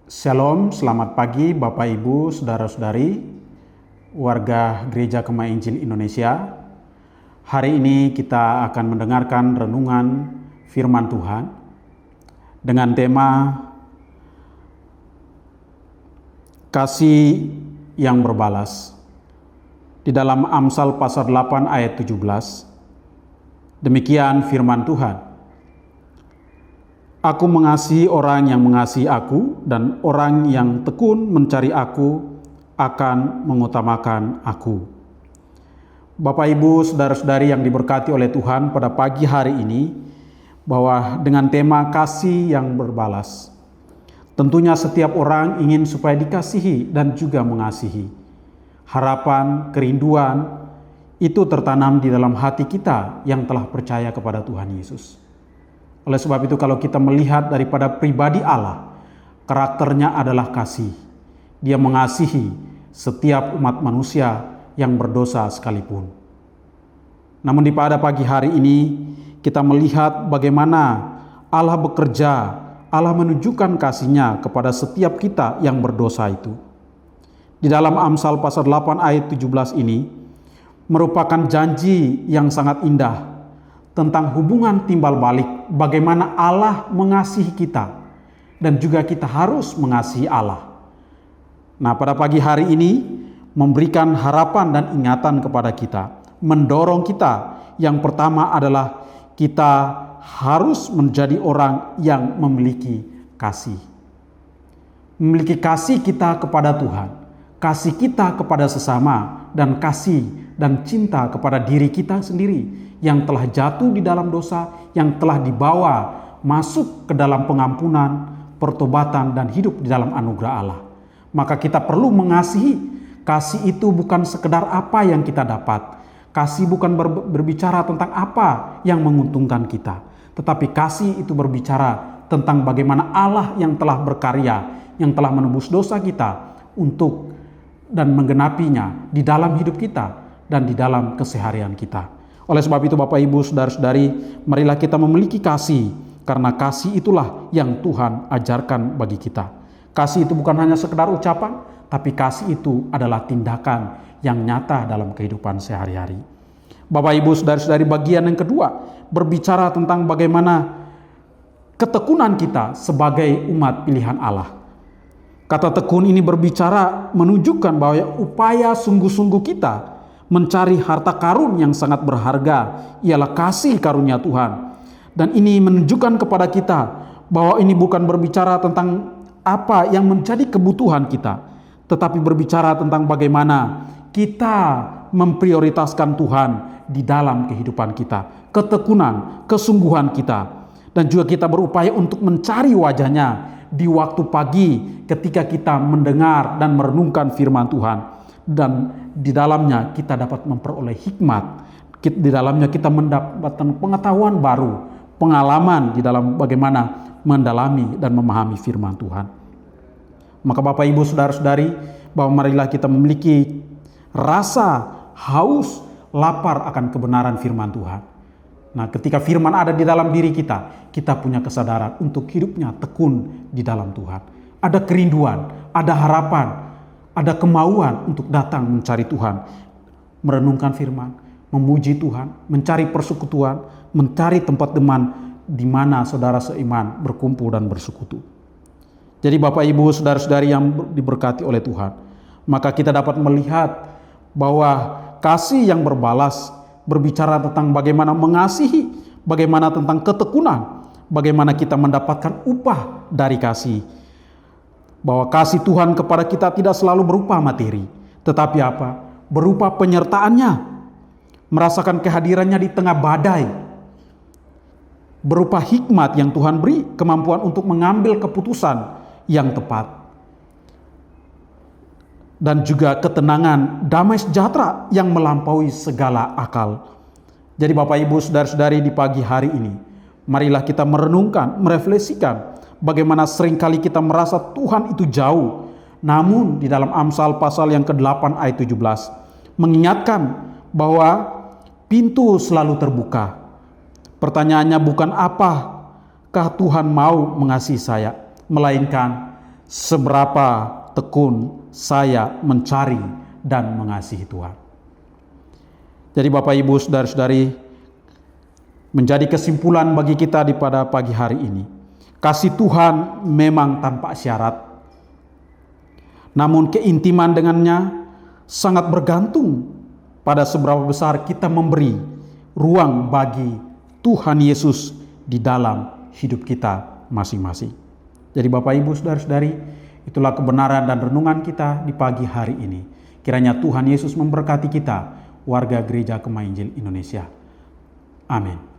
Shalom, selamat pagi Bapak Ibu, Saudara-saudari, warga Gereja Kemah Injil Indonesia. Hari ini kita akan mendengarkan renungan firman Tuhan dengan tema kasih yang berbalas. Di dalam Amsal pasal 8 ayat 17, demikian firman Tuhan. Aku mengasihi orang yang mengasihi aku, dan orang yang tekun mencari aku akan mengutamakan aku. Bapak Ibu, saudara-saudari yang diberkati oleh Tuhan, pada pagi hari ini, bahwa dengan tema kasih yang berbalas, tentunya setiap orang ingin supaya dikasihi dan juga mengasihi. Harapan, kerinduan, itu tertanam di dalam hati kita yang telah percaya kepada Tuhan Yesus. Oleh sebab itu, kalau kita melihat daripada pribadi Allah, karakternya adalah kasih. Dia mengasihi setiap umat manusia yang berdosa sekalipun. Namun pada pagi hari ini kita melihat bagaimana Allah bekerja, Allah menunjukkan kasih-Nya kepada setiap kita yang berdosa itu. Di dalam Amsal pasal 8 ayat 17 ini merupakan janji yang sangat indah tentang hubungan timbal balik, bagaimana Allah mengasihi kita dan juga kita harus mengasihi Allah. Nah, pada pagi hari ini memberikan harapan dan ingatan kepada kita, mendorong kita. Yang pertama adalah kita harus menjadi orang yang memiliki kasih. Memiliki kasih kita kepada Tuhan, kasih kita kepada sesama, dan kasih dan cinta kepada diri kita sendiri yang telah jatuh di dalam dosa, yang telah dibawa masuk ke dalam pengampunan, pertobatan, dan hidup di dalam anugerah Allah. Maka kita perlu mengasihi. Kasih itu bukan sekedar apa yang kita dapat. Kasih bukan berbicara tentang apa yang menguntungkan kita. Tetapi kasih itu berbicara tentang bagaimana Allah yang telah berkarya, yang telah menebus dosa kita untuk dan menggenapinya di dalam hidup kita dan di dalam keseharian kita. Oleh sebab itu Bapak Ibu, saudara-saudari, marilah kita memiliki kasih, karena kasih itulah yang Tuhan ajarkan bagi kita. Kasih itu bukan hanya sekedar ucapan, tapi kasih itu adalah tindakan yang nyata dalam kehidupan sehari-hari. Bapak Ibu, saudara-saudari, bagian yang kedua berbicara tentang bagaimana ketekunan kita sebagai umat pilihan Allah. Kata tekun ini berbicara menunjukkan bahwa upaya sungguh-sungguh kita mencari harta karun yang sangat berharga ialah kasih karunia Tuhan. Dan ini menunjukkan kepada kita bahwa ini bukan berbicara tentang apa yang menjadi kebutuhan kita, tetapi berbicara tentang bagaimana kita memprioritaskan Tuhan di dalam kehidupan kita, ketekunan, kesungguhan kita, dan juga kita berupaya untuk mencari wajah-Nya di waktu pagi ketika kita mendengar dan merenungkan firman Tuhan. Dan di dalamnya kita dapat memperoleh hikmat, di dalamnya kita mendapatkan pengetahuan baru, pengalaman di dalam bagaimana mendalami dan memahami firman Tuhan. Maka Bapak Ibu, saudara-saudari, bahwa marilah kita memiliki rasa haus, lapar akan kebenaran firman Tuhan. Nah, ketika firman ada di dalam diri kita, kita punya kesadaran untuk hidupnya tekun di dalam Tuhan. Ada kerinduan, ada harapan, ada kemauan untuk datang mencari Tuhan, merenungkan firman, memuji Tuhan, mencari persekutuan, mencari tempat teman di mana saudara seiman berkumpul dan bersekutu. Jadi Bapak Ibu, saudara-saudari yang diberkati oleh Tuhan, maka kita dapat melihat bahwa kasih yang berbalas berbicara tentang bagaimana mengasihi, bagaimana tentang ketekunan, bagaimana kita mendapatkan upah dari kasih. Bahwa kasih Tuhan kepada kita tidak selalu berupa materi, tetapi apa? Berupa penyertaannya, merasakan kehadirannya di tengah badai, berupa hikmat yang Tuhan beri, kemampuan untuk mengambil keputusan yang tepat, dan juga ketenangan, damai sejahtera yang melampaui segala akal. Jadi Bapak Ibu, saudara-saudari, di pagi hari ini, marilah kita merenungkan, merefleksikan bagaimana seringkali kita merasa Tuhan itu jauh. Namun di dalam Amsal pasal yang ke-8 ayat 17 mengingatkan bahwa pintu selalu terbuka. Pertanyaannya bukan apakah Tuhan mau mengasihi saya, melainkan seberapa tekun saya mencari dan mengasihi Tuhan. Jadi Bapak Ibu saudara-saudari, menjadi kesimpulan bagi kita di pada pagi hari ini, kasih Tuhan memang tanpa syarat, namun keintiman dengannya sangat bergantung pada seberapa besar kita memberi ruang bagi Tuhan Yesus di dalam hidup kita masing-masing. Jadi Bapak Ibu saudara-saudari, itulah kebenaran dan renungan kita di pagi hari ini. Kiranya Tuhan Yesus memberkati kita, warga Gereja Kemah Injil Indonesia. Amin.